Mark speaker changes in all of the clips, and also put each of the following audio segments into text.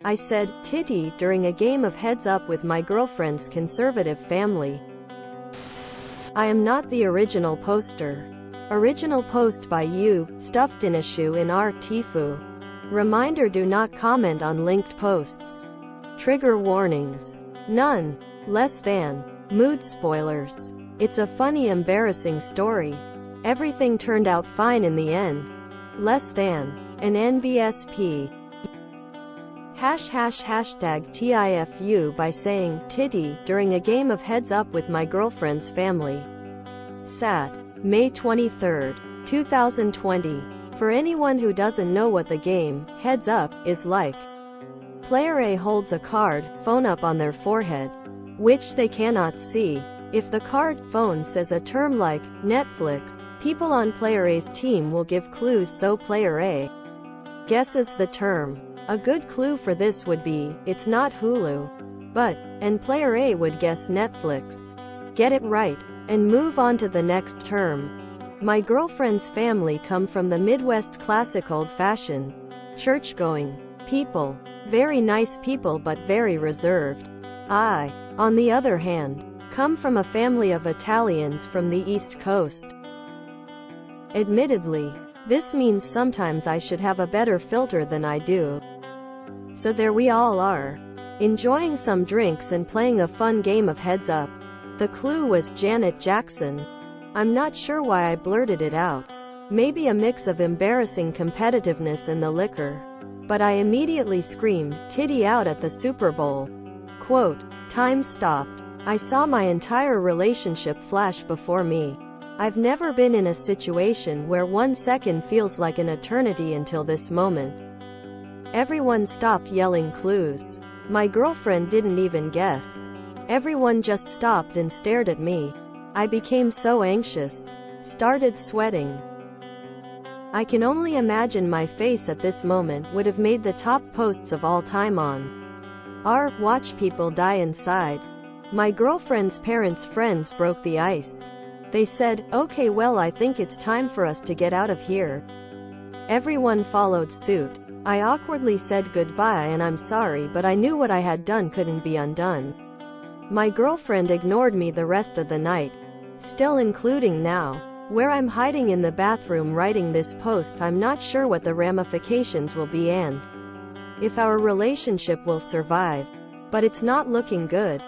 Speaker 1: I said, "Titty," during a game of Heads Up with my girlfriend's conservative family. I am not the original poster. Original post by you, stuffed in a shoe in our Tifu. Reminder: do not comment on linked posts. Trigger warnings. None. Less than. Mood spoilers. It's a funny, embarrassing story. Everything turned out fine in the end. Less than. An NBSP. Hashtag TIFU by saying, "Titty," during a game of Heads Up with my girlfriend's family. Sat. May 23, 2020. For anyone who doesn't know what the game, Heads Up, is like. Player A holds a card, phone up on their forehead, which they cannot see. If the card, phone says a term like, Netflix, people on Player A's team will give clues so Player A guesses the term. A good clue for this would be, "It's not Hulu." But, and Player A would guess Netflix. Get it right, and move on to the next term. My girlfriend's family come from the Midwest, classic old-fashioned, church-going people. Very nice people but very reserved. I, on the other hand, come from a family of Italians from the East Coast. Admittedly, this means sometimes I should have a better filter than I do. So there we all are, enjoying some drinks and playing a fun game of Heads Up. The clue was Janet Jackson. I'm not sure why I blurted it out. Maybe a mix of embarrassing competitiveness and the liquor. But I immediately screamed, "Titty" out at the Super Bowl. Quote, time stopped. I saw my entire relationship flash before me. I've never been in a situation where 1 second feels like an eternity until this moment. Everyone stopped yelling clues. My girlfriend didn't even guess. Everyone just stopped and stared at me. I became so anxious. Started sweating. I can only imagine my face at this moment would have made the top posts of all time on r watch people die inside. My girlfriend's parents' friends broke the ice. They said, "Okay, well, I think it's time for us to get out of here." Everyone followed suit. I awkwardly said goodbye and "I'm sorry, but I knew what I had done couldn't be undone." My girlfriend ignored me the rest of the night, still including now, where I'm hiding in the bathroom writing this post. I'm not sure what the ramifications will be and if our relationship will survive. But it's not looking good.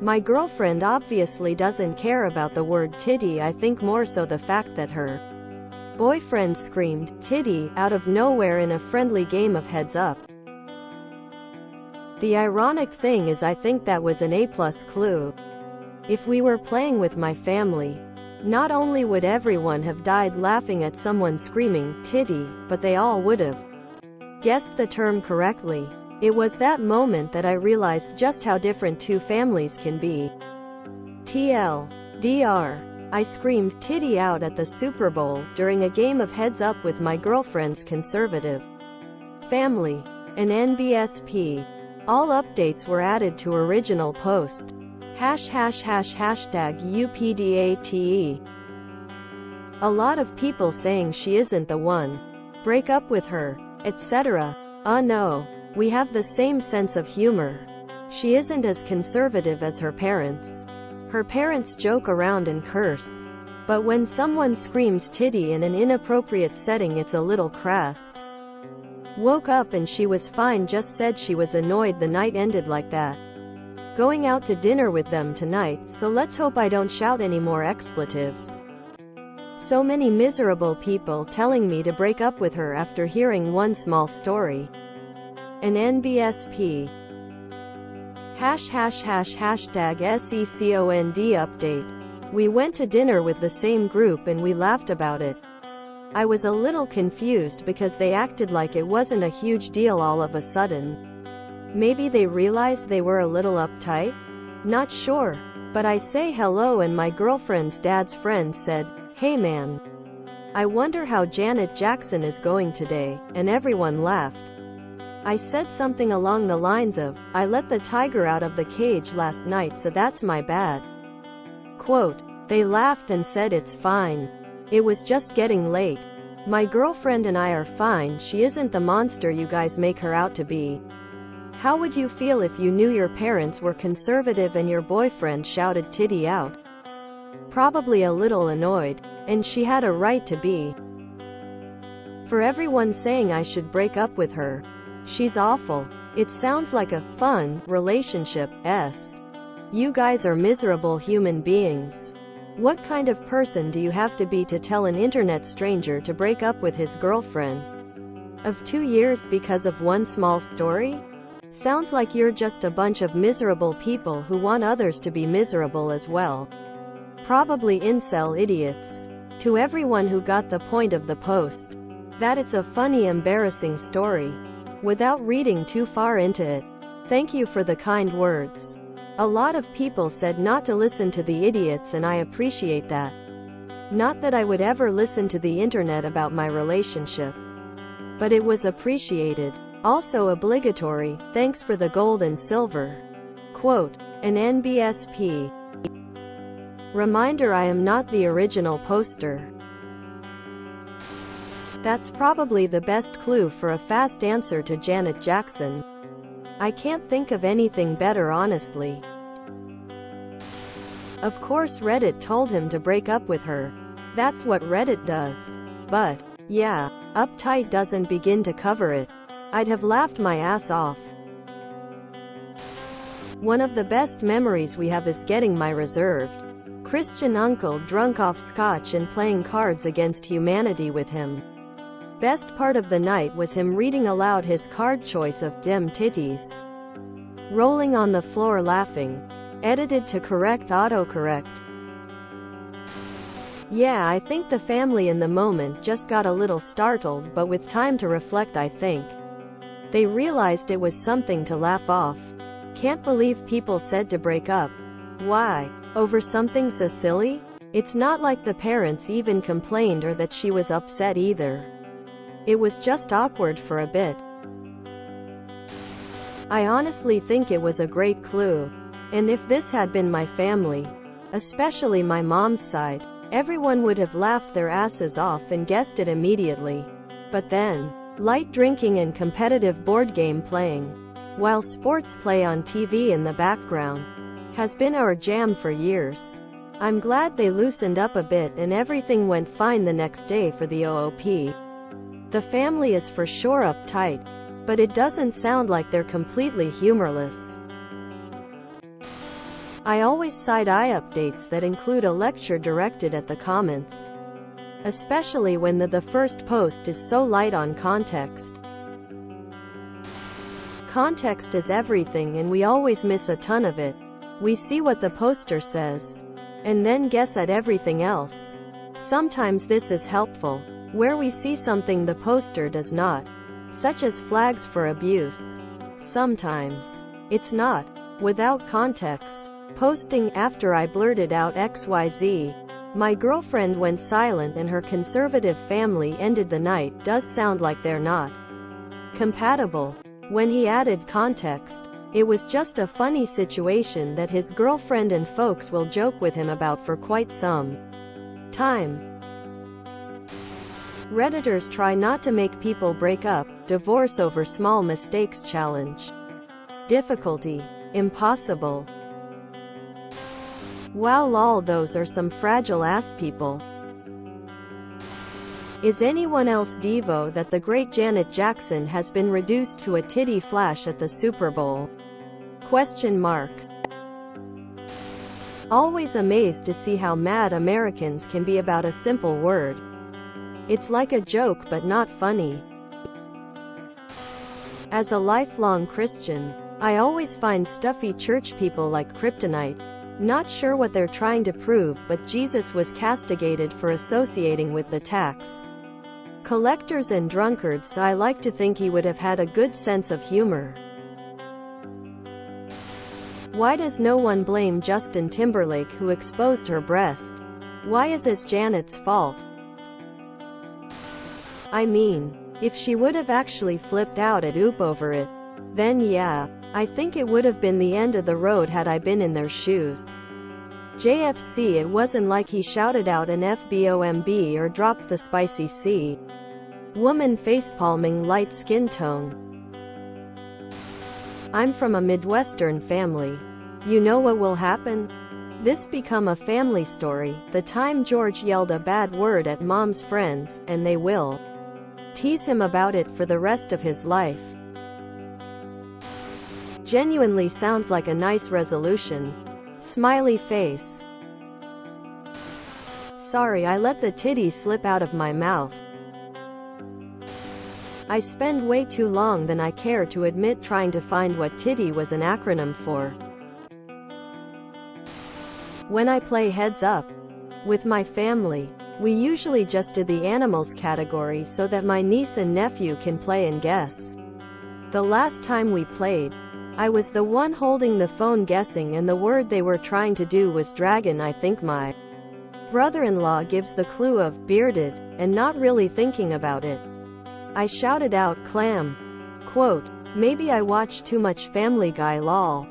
Speaker 1: My girlfriend obviously doesn't care about the word titty. I think more so the fact that her boyfriend screamed, "Titty," out of nowhere in a friendly game of Heads Up. The ironic thing is I think that was an A+ clue. If we were playing with my family, not only would everyone have died laughing at someone screaming, "Titty," but they all would have guessed the term correctly. It was that moment that I realized just how different two families can be. TLDR. I screamed "Titty" out at the Super Bowl during a game of Heads Up with my girlfriend's conservative family. An NBSP. All updates were added to original post. Hashtag UPDATE. A lot of people saying she isn't the one. Break up with her, etc. No. We have the same sense of humor. She isn't as conservative as her parents. Her parents joke around and curse. But when someone screams "titty" in an inappropriate setting, it's a little crass. Woke up and she was fine, just said she was annoyed the night ended like that. Going out to dinner with them tonight, so let's hope I don't shout any more expletives. So many miserable people telling me to break up with her after hearing one small story. An NBSP. Hashtag SECOND update. We went to dinner with the same group and we laughed about it. I was a little confused because they acted like it wasn't a huge deal all of a sudden. Maybe they realized they were a little uptight? Not sure. But I say hello and my girlfriend's dad's friend said, "Hey man, I wonder how Janet Jackson is going today," and everyone laughed. I said something along the lines of, "I let the tiger out of the cage last night, so that's my bad." Quote, they laughed and said it's fine. It was just getting late. My girlfriend and I are fine. She isn't the monster you guys make her out to be. How would you feel if you knew your parents were conservative and your boyfriend shouted "titty" out? Probably a little annoyed. And she had a right to be. For everyone saying I should break up with her. She's awful. It sounds like a fun relationship. You guys are miserable human beings. What kind of person do you have to be to tell an internet stranger to break up with his girlfriend of 2 years because of one small story? Sounds like you're just a bunch of miserable people who want others to be miserable as well. Probably incel idiots. To everyone who got the point of the post, that it's a funny, embarrassing story. Without reading too far into it, thank you for the kind words. A lot of people said not to listen to the idiots, and I appreciate that. Not that I would ever listen to the internet about my relationship, but it was appreciated. Also obligatory. Thanks for the gold and silver. Quote, an NBSP. Reminder, I am not the original poster. That's probably the best clue for a fast answer to Janet Jackson. I can't think of anything better, honestly. Of course Reddit told him to break up with her. That's what Reddit does. But, yeah, Uptight doesn't begin to cover it. I'd have laughed my ass off. One of the best memories we have is getting my reserved Christian uncle drunk off scotch and playing Cards Against Humanity with him. Best part of the night was him reading aloud his card choice of "Dem Titties." Rolling on the floor laughing. Edited to correct autocorrect. Yeah, I think the family in the moment just got a little startled, but with time to reflect I think they realized it was something to laugh off. Can't believe people said to break up. Why? Over something so silly? It's not like the parents even complained or that she was upset either. It was just awkward for a bit. I honestly think it was a great clue. And if this had been my family, especially my mom's side, everyone would have laughed their asses off and guessed it immediately. But then, light drinking and competitive board game playing, while sports play on TV in the background, has been our jam for years. I'm glad they loosened up a bit and everything went fine the next day for the OOP. The family is for sure uptight, but it doesn't sound like they're completely humorless. I always side-eye updates that include a lecture directed at the comments, especially when the first post is so light on context. Context is everything and we always miss a ton of it. We see what the poster says, and then guess at everything else. Sometimes this is helpful, where we see something the poster does not, such as flags for abuse. Sometimes it's not. Without context. Posting after I blurted out XYZ. My girlfriend went silent and her conservative family ended the night does sound like they're not compatible. When he added context, it was just a funny situation that his girlfriend and folks will joke with him about for quite some time. Redditors try not to make people break up. Divorce over small mistakes challenge. Difficulty. Impossible. Wow lol, those are some fragile ass people. Is anyone else Devo that the great Janet Jackson has been reduced to a titty flash at the Super Bowl? Question mark. Always amazed to see how mad Americans can be about a simple word. It's like a joke but not funny. As a lifelong Christian, I always find stuffy church people like kryptonite. Not sure what they're trying to prove, but Jesus was castigated for associating with the tax collectors and drunkards, so I like to think he would have had a good sense of humor. Why does no one blame Justin Timberlake who exposed her breast? Why is it Janet's fault? I mean, if she would have actually flipped out at OOP over it, then yeah, I think it would have been the end of the road had I been in their shoes. JFC, it wasn't like he shouted out an FBOMB or dropped the spicy C. Woman facepalming light skin tone. I'm from a Midwestern family. You know what will happen? This become a family story, the time George yelled a bad word at Mom's friends, and they will tease him about it for the rest of his life. Genuinely sounds like a nice resolution. Smiley face. Sorry I let the titty slip out of my mouth. I spend way too long than I care to admit trying to find what titty was an acronym for. When I play Heads Up with my family, we usually just do the animals category so that my niece and nephew can play and guess. The last time we played, I was the one holding the phone guessing, and the word they were trying to do was dragon. I think my brother-in-law gives the clue of bearded, and not really thinking about it, I shouted out clam. Quote, maybe I watched too much Family Guy lol.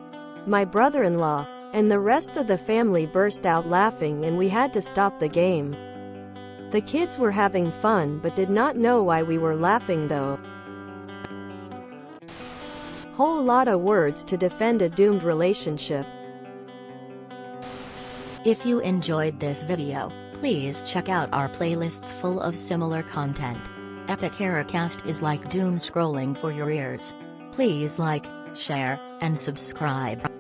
Speaker 1: My brother-in-law and the rest of the family burst out laughing, and we had to stop the game. The kids were having fun but did not know why we were laughing though. Whole lot of words to defend a doomed relationship.
Speaker 2: If you enjoyed this video, please check out our playlists full of similar content. Epic Haircast is like doom scrolling for your ears. Please like, share, and subscribe.